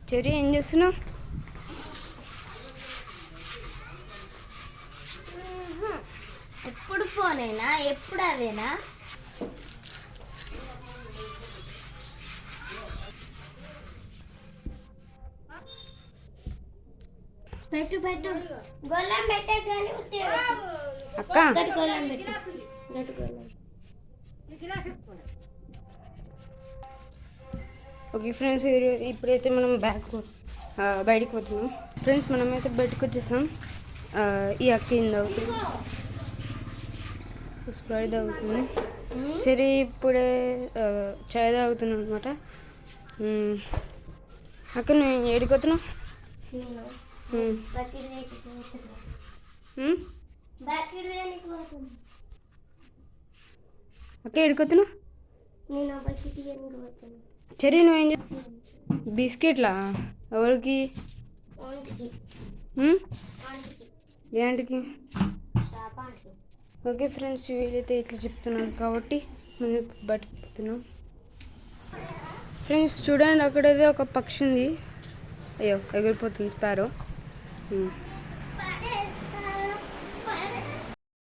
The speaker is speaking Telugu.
చెర్రీ ఏం చేస్తున్నావు? ఎప్పుడు ఫోనేనా? ఎప్పుడు అదేనా? పెట్టు పెట్టు గొల్లం పెట్టే కానీ అక్క గొల్లం పెట్టు గట్టు గొల్లం. ఓకే ఫ్రెండ్స్, ఇప్పుడైతే మనం బయటికి పోతున్నాం. ఫ్రెండ్స్ మనమైతే బయటకు వచ్చేసాం. ఈ అక్క ఏం తాగుతుంది? స్ప్రైట్ తాగుతుంది. సరే ఇప్పుడే చాయ్ తాగుతున్నాం అనమాట. అక్క నువ్వు ఏడిపోతున్నావు? అక్క ఏడిపోతున్నావు? సరే నువ్వేం చేస్తున్నావు? బిస్కెట్లా? ఎవరికి? ఏంటికి? ఓకే ఫ్రెండ్స్, వీళ్ళైతే ఇట్లా చెప్తున్నారు కాబట్టి మనం బయటకు పోతున్నాం. ఫ్రెండ్స్ చూడండి, అక్కడైతే ఒక పక్షి ఉంది. అయ్యో ఎగిరిపోతుంది, స్పారో.